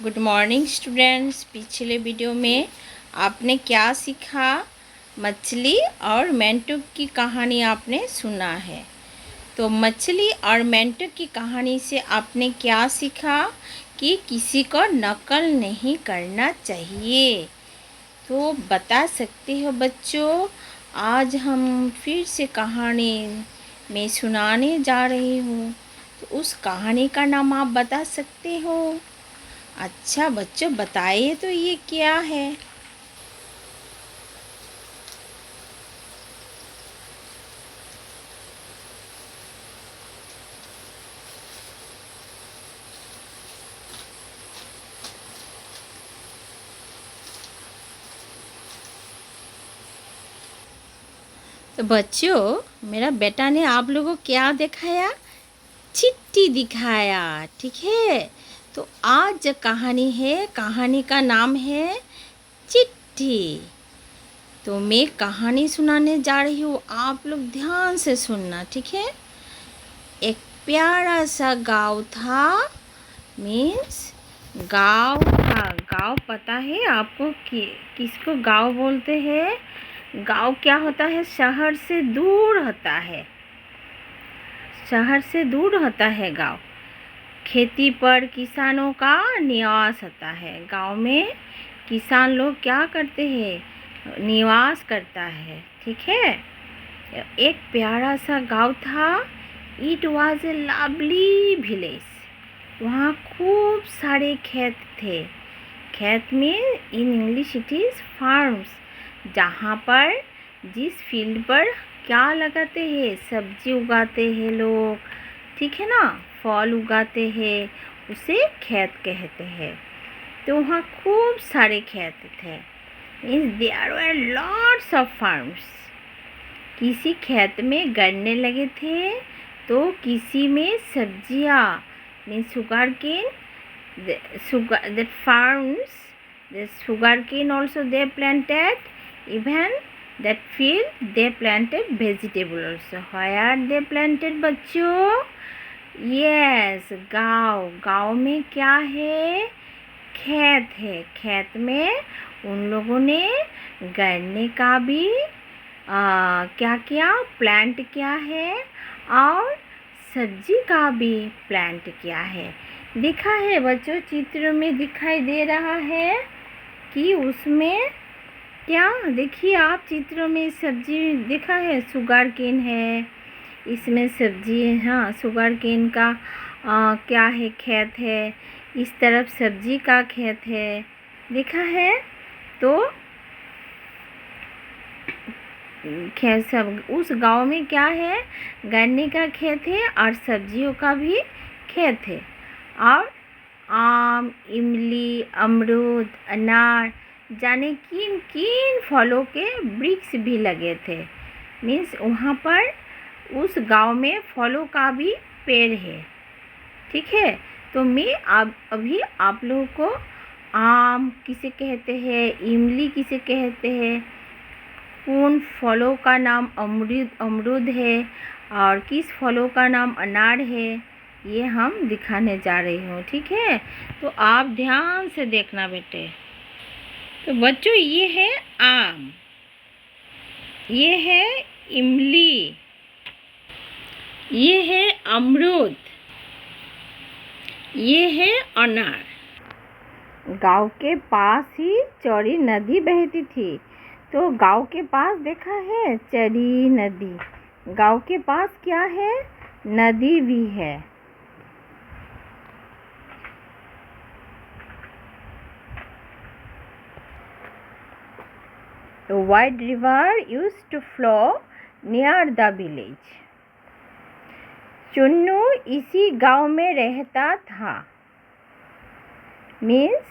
Good morning students. पिछले video में आपने क्या सीखा? मछली और मेंढक की कहानी आपने सुना है। तो मछली और मेंढक की कहानी से आपने क्या सीखा कि किसी को नकल नहीं करना चाहिए। तो बता सकते हो बच्चों, आज हम फिर से कहानी में सुनाने जा रही हूँ। तो उस कहानी का नाम आप बता सकते हो? अच्छा बच्चों, बताइए तो ये क्या है? तो बच्चों, मेरा बेटा ने आप लोगों को क्या दिखाया? चिट्ठी दिखाया, ठीक है। तो आज जो कहानी है, कहानी का नाम है चिट्ठी। तो मैं कहानी सुनाने जा रही हूँ, आप लोग ध्यान से सुनना, ठीक है। एक प्यारा सा गांव था। मीन्स गांव था। गांव पता है आपको कि किसको गांव बोलते हैं? गांव क्या होता है? शहर से दूर होता है। शहर से दूर होता है गांव। खेती पर किसानों का निवास होता है। गांव में किसान लोग क्या करते हैं? निवास करता है, ठीक है। एक प्यारा सा गांव था। It was a lovely village. वहाँ खूब सारे खेत थे। खेत में in English it is farms. जहाँ पर जिस फील्ड पर क्या लगाते हैं? सब्जी उगाते हैं लोग, ठीक है ना। फल उगाते हैं, उसे खेत कहते हैं। तो वहाँ खूब सारे खेत थे। Means there were lots of farms. किसी खेत में गन्ने लगे थे, तो किसी में सब्जियाँ means sugar cane. That farms, the sugarcane also they planted. Even that field they planted vegetable also. Where they planted बच्चों? Yes, गाँव। गाँव में क्या है? खेत है। खेत में उन लोगों ने गन्ने का भी क्या किया? प्लांट किया है। और सब्जी का भी प्लांट किया है। दिखा है बच्चों, चित्र में दिखाई दे रहा है कि उसमें क्या? देखिए आप, चित्र में सब्जी देखा है, सुगर केन है इसमें सब्जी है। हाँ, सुगर केन का क्या है? खेत है। इस तरफ सब्जी का खेत है, देखा है। तो खेत सब उस गांव में क्या है? गन्ने का खेत है और सब्जियों का भी खेत है। और आम, इमली, अमरूद, अनार, जाने किन किन फलों के वृक्ष भी लगे थे। मीन्स वहाँ पर उस गांव में फलों का भी पेड़ है, ठीक है। तो मैं अभी आप लोगों को आम किसे कहते हैं, इमली किसे कहते हैं, उन फलों का नाम अमरूद है और किस फलों का नाम अनार है, ये हम दिखाने जा रही हूँ, ठीक है। तो आप ध्यान से देखना बेटे। तो बच्चों, ये है आम, ये है इमली, ये है अमरूद, ये है अनार। गांव के पास ही चौड़ी नदी बहती थी। तो गांव के पास देखा है चौड़ी नदी। गांव के पास क्या है? नदी भी है। A wide river used to flow near the village. Chunnu इसी गांव में रहता था। मीन्स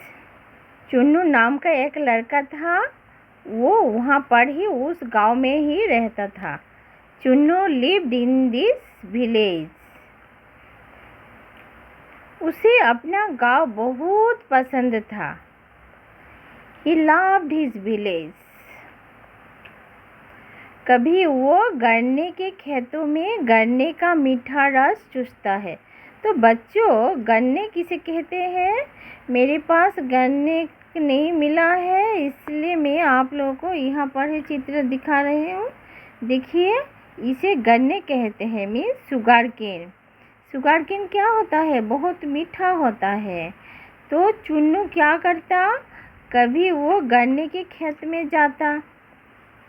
चुन्नू नाम का एक लड़का था, वो वहाँ पर ही उस गांव में ही रहता था। Chunnu lived in this village. उसे अपना गांव बहुत पसंद था। He loved his village. कभी वो गन्ने के खेतों में गन्ने का मीठा रस चूसता है। तो बच्चों गन्ने किसे कहते हैं? मेरे पास गन्ने नहीं मिला है, इसलिए मैं आप लोगों को यहाँ पर ही चित्र दिखा रही हूँ। देखिए, इसे गन्ने कहते हैं, means sugar cane. Sugar cane क्या होता है? बहुत मीठा होता है। तो चुन्नू क्या करता? कभी वो गन्ने के खेत में जाता,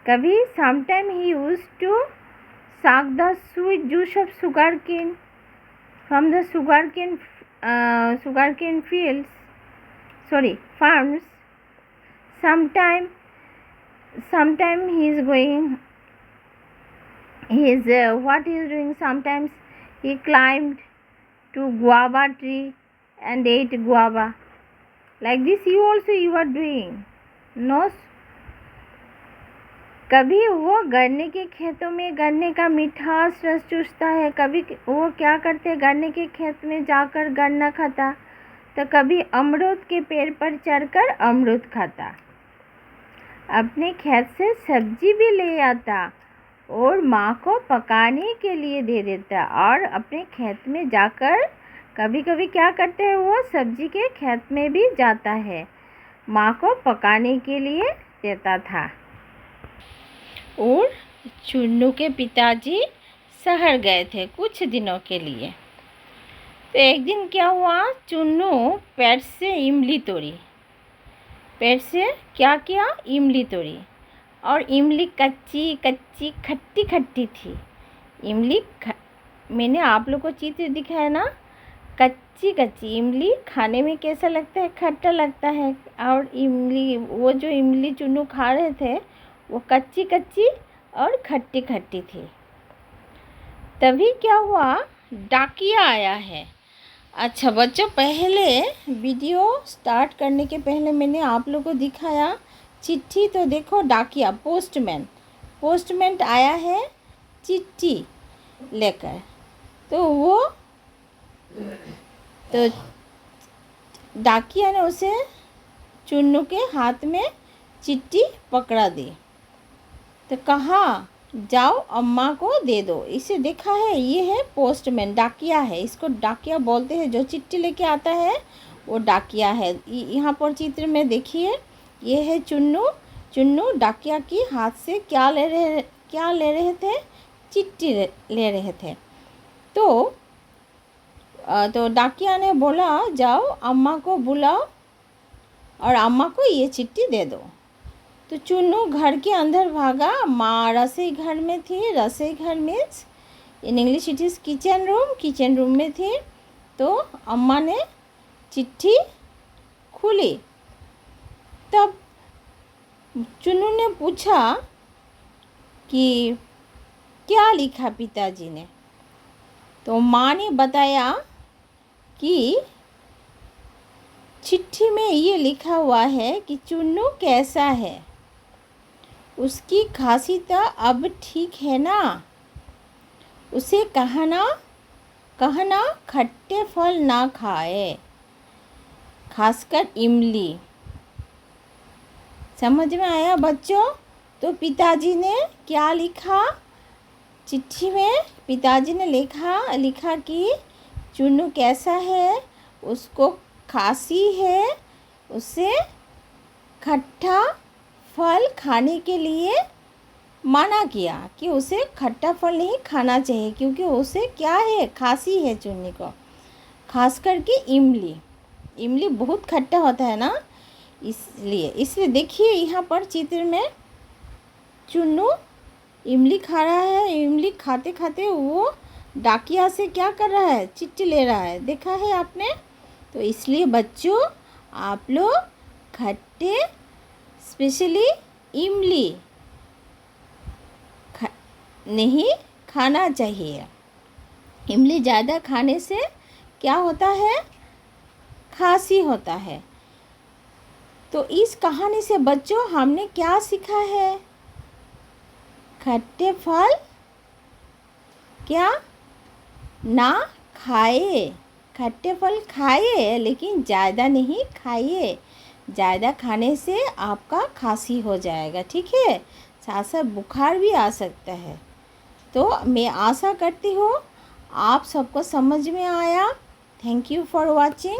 कभी समटाइम ही used to suck the sweet juice of sugarcane from the sugarcane farms. Sometime he is what he is doing? Sometimes he climbed to guava tree and ate guava. Like this you are doing. No. कभी वो गन्ने के खेतों में गन्ने का मीठास रस चूसता है, कभी वो क्या करते हैं, गन्ने के खेत में जाकर गन्ना खाता, तो कभी अमरूद के पेड़ पर चढ़कर अमरूद खाता। अपने खेत से सब्जी भी ले आता और माँ को पकाने के लिए दे देता, और अपने खेत में जाकर कभी कभी क्या करते हैं, वो सब्जी के खेत में भी जाता है, माँ को पकाने के लिए देता था। और चुन्नू के पिताजी शहर गए थे कुछ दिनों के लिए। तो एक दिन क्या हुआ, चुन्नू पेड़ से इमली तोड़ी। पेड़ से क्या किया? इमली तोड़ी। और इमली कच्ची कच्ची खट्टी खट्टी थी। मैंने आप लोग को चित्र दिखाया ना, कच्ची कच्ची इमली खाने में कैसा लगता है? खट्टा लगता है। और इमली, वो जो इमली चुन्नू खा रहे थे वो कच्ची कच्ची और खट्टी खट्टी थी। तभी क्या हुआ, डाकिया आया है। अच्छा बच्चों, पहले वीडियो स्टार्ट करने के पहले मैंने आप लोगों को दिखाया चिट्ठी। तो देखो, डाकिया पोस्टमैन आया है चिट्ठी लेकर। तो डाकिया ने उसे चुन्नू के हाथ में चिट्ठी पकड़ा दी। तो कहा, जाओ अम्मा को दे दो। इसे देखा है, ये है पोस्टमैन, डाकिया है। इसको डाकिया बोलते हैं, जो चिट्ठी लेके आता है वो डाकिया है। यहाँ पर चित्र में देखिए, ये है चुन्नू डाकिया की हाथ से क्या ले रहे थे? चिट्ठी ले रहे थे। तो डाकिया ने बोला, जाओ अम्मा को बुलाओ और अम्मा को ये चिट्ठी दे दो। तो चुन्नू घर के अंदर भागा। माँ रसोई घर में थी। रसोई घर means in English it is kitchen room में थी। तो अम्मा ने चिट्ठी खोली। तब चुन्नू ने पूछा कि क्या लिखा पिताजी ने। तो माँ ने बताया कि चिट्ठी में ये लिखा हुआ है कि चुन्नू कैसा है, उसकी खांसी तो अब ठीक है ना, उसे कहना खट्टे फल ना खाए, खासकर इमली। समझ में आया बच्चों? तो पिताजी ने क्या लिखा चिट्ठी में? पिताजी ने लिखा कि चुन्नू कैसा है, उसको खांसी है, उसे खट्टा फल खाने के लिए मना किया कि उसे खट्टा फल नहीं खाना चाहिए, क्योंकि उसे क्या है? खांसी है चुन्नी को। खास करके इमली बहुत खट्टा होता है ना, इसलिए देखिए यहाँ पर चित्र में चुन्नू इमली खा रहा है। इमली खाते खाते वो डाकिया से क्या कर रहा है? चिट्ठी ले रहा है। देखा है आपने? तो इसलिए बच्चों, आप लोग खट्टे स्पेशली इमली नहीं खाना चाहिए। इमली ज़्यादा खाने से क्या होता है? खांसी होता है। तो इस कहानी से बच्चों हमने क्या सीखा है? खट्टे फल क्या ना खाए। खट्टे फल खाइए, लेकिन ज़्यादा नहीं खाइए। ज़्यादा खाने से आपका खांसी हो जाएगा, ठीक है? साथ साथ बुखार भी आ सकता है। तो मैं आशा करती हूँ आप सबको समझ में आया? Thank you for watching.